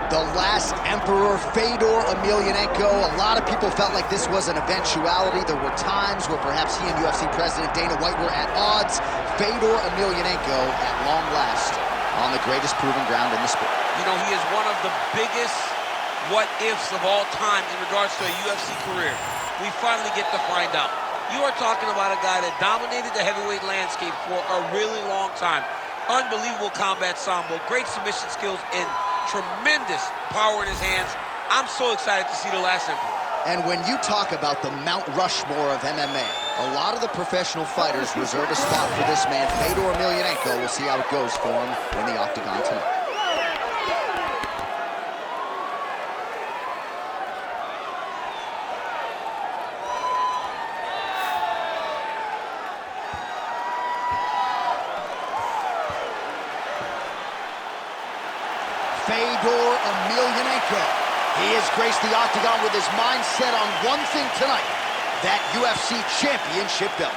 The last emperor, Fedor Emelianenko. A lot of people felt like this was an eventuality. There were times where perhaps he and UFC President Dana White were at odds. Fedor Emelianenko, at long last, on the greatest proving ground in the sport. You know, he is one of the biggest what-ifs of all time in regards to a UFC career. We finally get to find out. You are talking about a guy that dominated the heavyweight landscape for a really long time. Unbelievable combat sambo, great submission skills, and tremendous power in his hands. I'm so excited to see the last emperor. And when you talk about the Mount Rushmore of MMA, a lot of the professional fighters reserve a spot for this man, Fedor Emelianenko. We'll see how it goes for him in the octagon tonight. Fedor Emelianenko. He has graced the octagon with his mind set on one thing tonight, that UFC championship belt.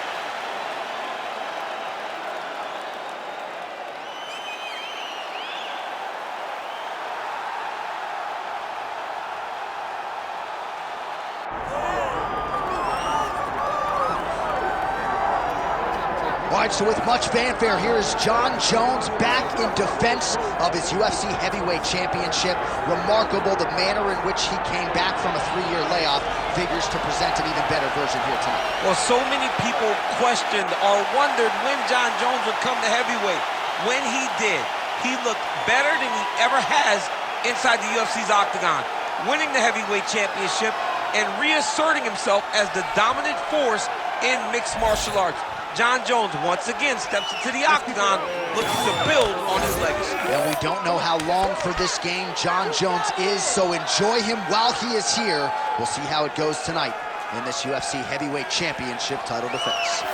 All right, so with much fanfare, here is Jon Jones back in defense of his UFC heavyweight championship. Remarkable the manner in which he came back from a 3-year layoff. Figures to present an even better version here tonight. Well, so many people questioned or wondered when Jon Jones would come to heavyweight. When he did, he looked better than he ever has inside the UFC's octagon, winning the heavyweight championship and reasserting himself as the dominant force in mixed martial arts. Jon Jones once again steps into the octagon looking to build on his legacy. And we don't know how long for this game Jon Jones is, so enjoy him while he is here. We'll see how it goes tonight in this UFC heavyweight championship title defense.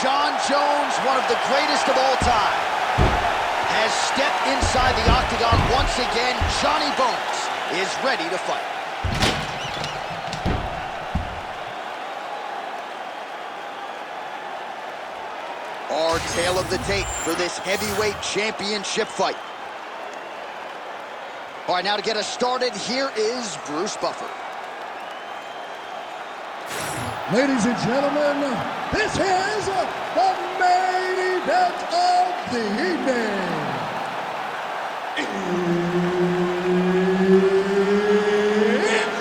Jon Jones, one of the greatest of all time, has stepped inside the octagon once again. Johnny Bones is ready to fight. Our tale of the tape for this heavyweight championship fight. All right, now to get us started, here is Bruce Buffer. Ladies and gentlemen, this is the main event of the evening. It's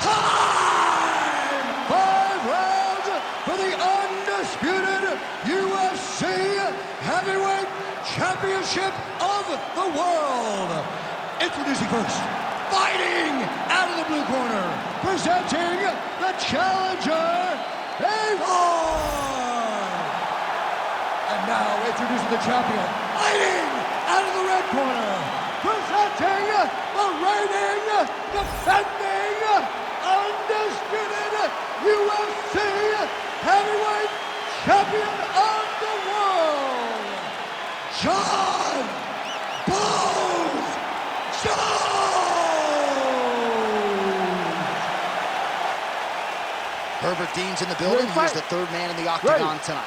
time! 5 rounds for the undisputed UFC Heavyweight Championship of the world. Introducing first, fighting out of the blue corner, presenting the challenger, Fedor. And now introducing the champion, fighting out of the red corner, presenting the reigning, defending, undisputed UFC Heavyweight Champion of the world, Jon Bones Jones! Herbert Dean's in the building. He's the third man in the octagon tonight.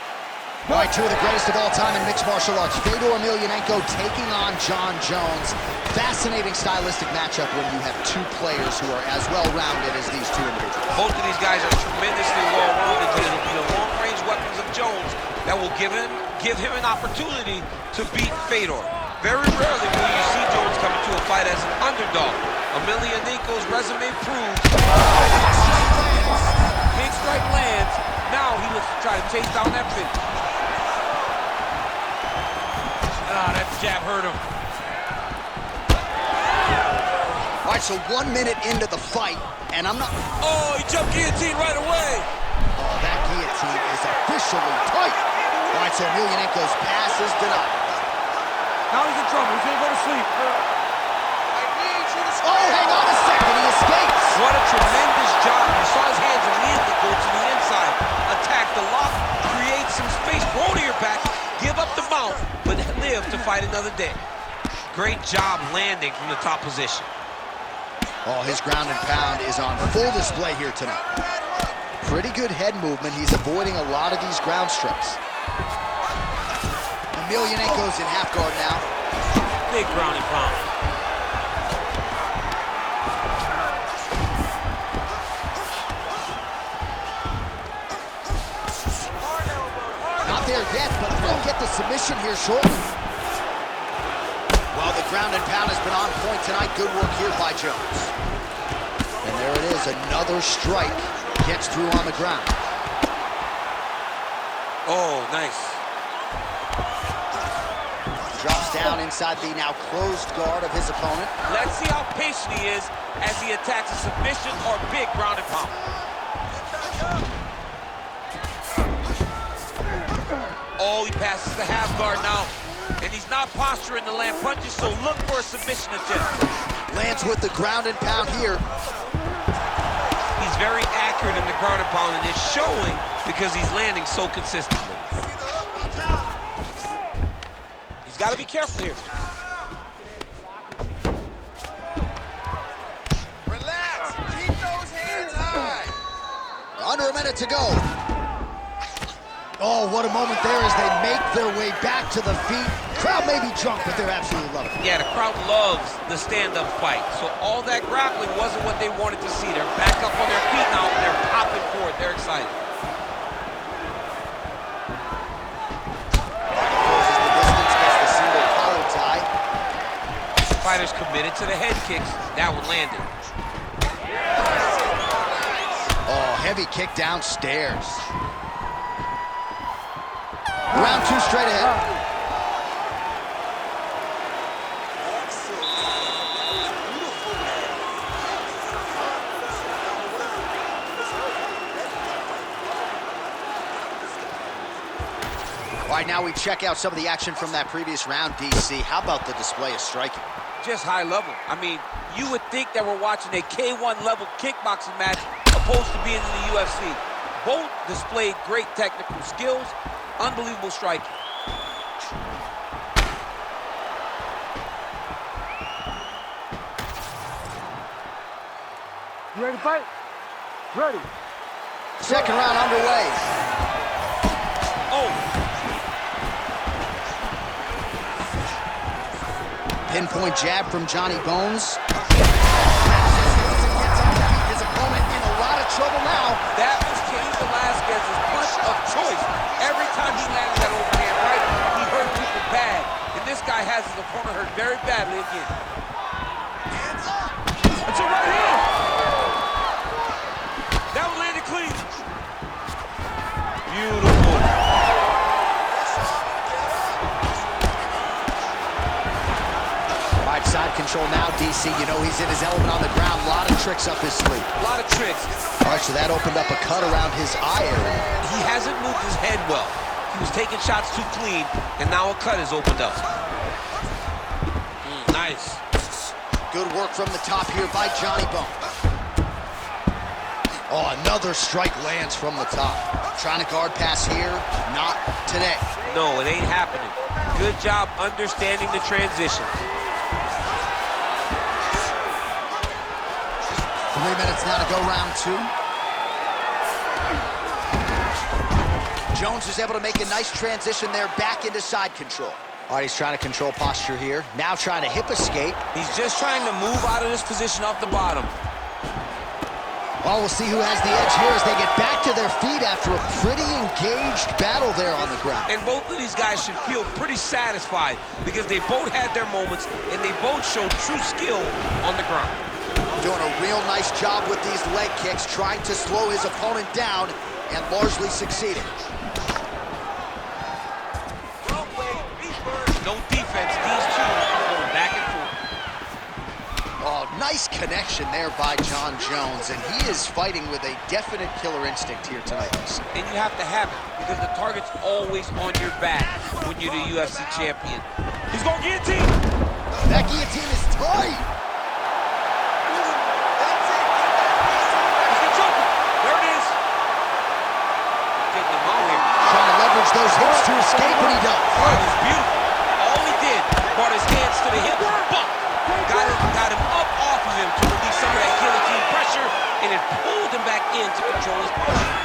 All right, two of the greatest of all time in mixed martial arts. Fedor Emelianenko taking on Jon Jones. Fascinating stylistic matchup when you have two players who are as well-rounded as these two individuals. Both of these guys are tremendously well-rounded. It'll be the long-range weapons of Jones that will give him an opportunity to beat Fedor. Very rarely will you see Jones come into a fight as an underdog. Emelianenko's resume proves big strike lands. Now he looks to try to chase down that finish. Ah, that jab hurt him. All right, so 1 minute into the fight, and I'm not... Oh, he jumped guillotine right away. Oh, that guillotine is officially tight. All right, so Emelianenko's pass is denied. Now he's in trouble. He's gonna go to sleep. Oh, hang on a second. He escapes. What a tremendous job. You saw his hands immediately go to the inside. Attack the lock, create some space, roll to your back, give up the mount, but live to fight another day. Great job landing from the top position. Oh, his ground and pound is on full display here tonight. Pretty good head movement. He's avoiding a lot of these ground strikes. Emelianenko's in half guard now. Big ground and pound. Not there yet, but we'll get the submission here shortly. Well, the ground and pound has been on point tonight. Good work here by Jones. And there it is, another strike. Gets through on the ground. Oh, nice. Drops down inside the now closed guard of his opponent. Let's see how patient he is as he attacks a submission or big ground and pound. Oh, he passes the half guard now. And he's not posturing to land punches, so look for a submission attempt. Lands with the ground and pound here. He's very accurate in the ground and pound, and it's showing because he's landing so consistently. He's got to be careful here. Relax. Keep those hands high. Under a minute to go. Oh, what a moment there as they make their way back to the feet. Crowd may be drunk, but they're absolutely loving it. Yeah, the crowd loves the stand-up fight. So all that grappling wasn't what they wanted to see. They're back up on their feet now, and they're popping forward. They're excited. Closes the distance, gets the single collar tie. Fighters committed to the head kicks. That one landed. Oh, heavy kick downstairs. Round two straight ahead. All right, now we check out some of the action from that previous round, DC. How about the display of striking? Just high level. I mean, you would think that we're watching a K1 level kickboxing match opposed to being in the UFC. Both displayed great technical skills, unbelievable striking. You ready to fight? Ready. Second round underway. Oh! Pinpoint jab from Johnny Bones. His opponent in a lot of trouble now. That was Cain Velasquez's punch of choice. Every time he landed that overhand right, he hurt people bad. And this guy has his opponent hurt very badly again. Hands up. That's a right hand! That one landed clean. Beautiful. Right side control now, DC. You know he's in his element on the ground. A lot of tricks up his sleeve. A lot of tricks. All right, so that opened up a cut around his eye area. He hasn't moved his head well. He was taking shots too clean, and now a cut has opened up. Nice. Good work from the top here by Johnny Bones. Oh, another strike lands from the top. Trying to guard pass here, not today. No, it ain't happening. Good job understanding the transition. 3 minutes now to go, round two. Jones is able to make a nice transition there back into side control. All right, he's trying to control posture here. Now trying to hip escape. He's just trying to move out of this position off the bottom. Well, we'll see who has the edge here as they get back to their feet after a pretty engaged battle there on the ground. And both of these guys should feel pretty satisfied because they both had their moments and they both showed true skill on the ground. Doing a real nice job with these leg kicks, trying to slow his opponent down and largely succeeding. No defense, these two are going back and forth. Oh, nice connection there by John Jones, and he is fighting with a definite killer instinct here tonight. And you have to have it because the target's always on your back when you're the UFC champion. He's going to guillotine. That guillotine is tight. He's choking. There it is. Taking him out here. Trying to leverage those hips to escape, and he does. Oh, it was beautiful. All he did, brought his hands to the hips, got him up off of him to release some of that guillotine pressure, and it pulled him back in to control his posture.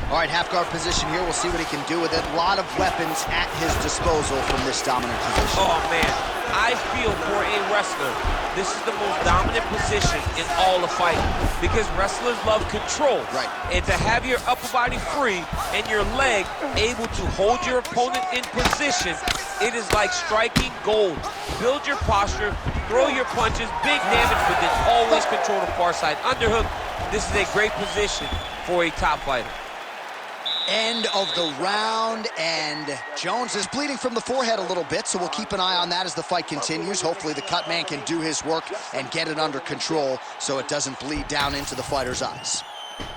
All right, half guard position here. We'll see what he can do with it. A lot of weapons at his disposal from this dominant position. Oh, man. I feel for a wrestler, this is the most dominant position in all of fighting because wrestlers love control. Right. And to have your upper body free and your leg able to hold your opponent in position, it is like striking gold. Build your posture, throw your punches, big damage, but then always control the far side. Underhook, this is a great position for a top fighter. End of the round, and Jones is bleeding from the forehead a little bit, so we'll keep an eye on that as the fight continues. Hopefully the cut man can do his work and get it under control so it doesn't bleed down into the fighter's eyes.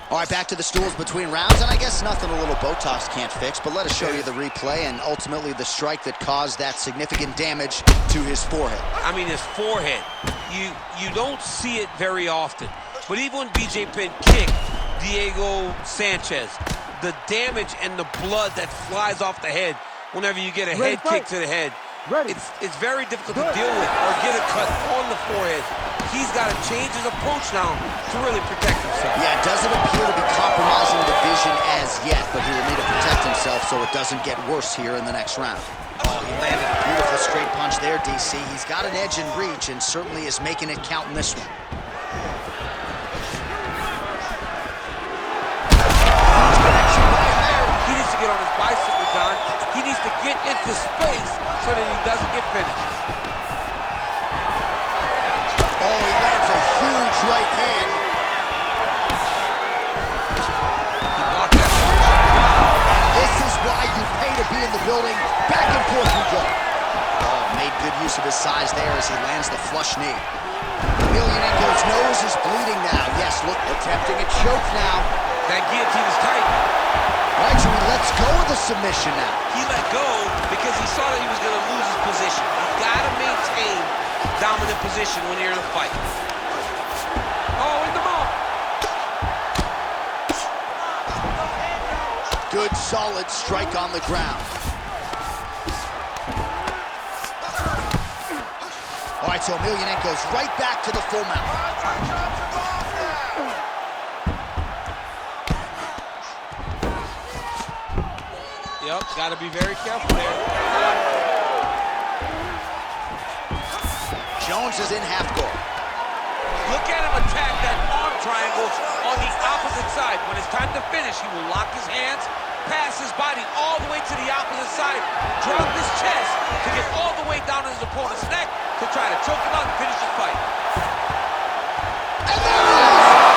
All right, back to the stools between rounds, and I guess nothing a little Botox can't fix, but let us show you the replay and ultimately the strike that caused that significant damage to his forehead. I mean, his forehead, you don't see it very often, but even when BJ Penn kicked Diego Sanchez, the damage and the blood that flies off the head whenever you get a head kick to the head, it's very difficult to deal with or get a cut on the forehead. He's got to change his approach now to really protect himself. Yeah, it doesn't appear to be compromising the vision as yet, but he will need to protect himself so it doesn't get worse here in the next round. Oh, he landed a beautiful straight punch there, DC. He's got an edge in reach and certainly is making it count in this one. He needs to get on his bicycle, John. He needs to get into space so that he doesn't get finished. Oh, he lands a huge right hand. He blocked that. This is why you pay to be in the building. Back and forth we go. Oh, made good use of his size there as he lands the flush knee. Emelianenko's nose is bleeding now. Yes, look, attempting a choke now. That guillotine is tight. All right, so he lets go of the submission now. He let go because he saw that he was going to lose his position. You got to maintain dominant position when you're in a fight. Oh, in the mouth. Good, solid strike on the ground. All right, so Emelianenko's right back to the full mount. Yep, got to be very careful there. Jones is in half guard. Look at him attack that arm triangle on the opposite side. When it's time to finish, he will lock his hands, pass his body all the way to the opposite side, drop his chest to get all the way down to his opponent's neck to try to choke him out and finish the fight. And there it is!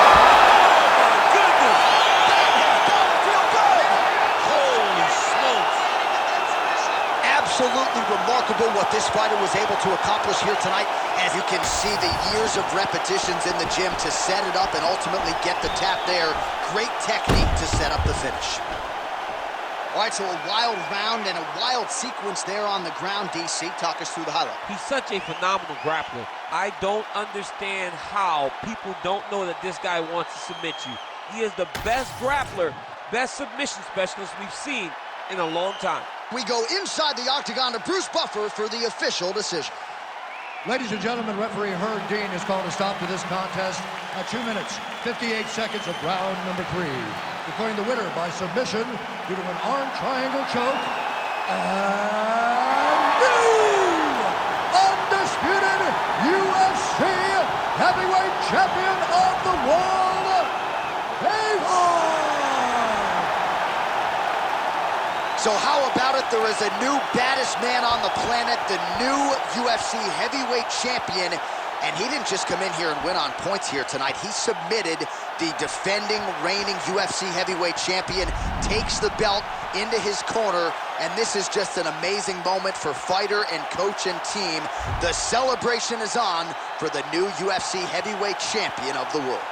Absolutely remarkable what this fighter was able to accomplish here tonight. As you can see, the years of repetitions in the gym to set it up and ultimately get the tap there. Great technique to set up the finish. All right, so a wild round and a wild sequence there on the ground. DC, talk us through the highlight. He's such a phenomenal grappler. I don't understand how people don't know that this guy wants to submit you. He is the best grappler, best submission specialist we've seen in a long time. We go inside the octagon to Bruce Buffer for the official decision. Ladies and gentlemen, referee Herb Dean has called a stop to this contest at 2 minutes, 58 seconds of round number 3. Declaring the winner by submission due to an arm triangle choke, and new undisputed UFC heavyweight champion of the world, Fedor! So how about it? There is a new baddest man on the planet, the new UFC heavyweight champion, and he didn't just come in here and win on points here tonight. He submitted the defending, reigning UFC heavyweight champion, takes the belt into his corner, and this is just an amazing moment for fighter and coach and team. The celebration is on for the new UFC heavyweight champion of the world.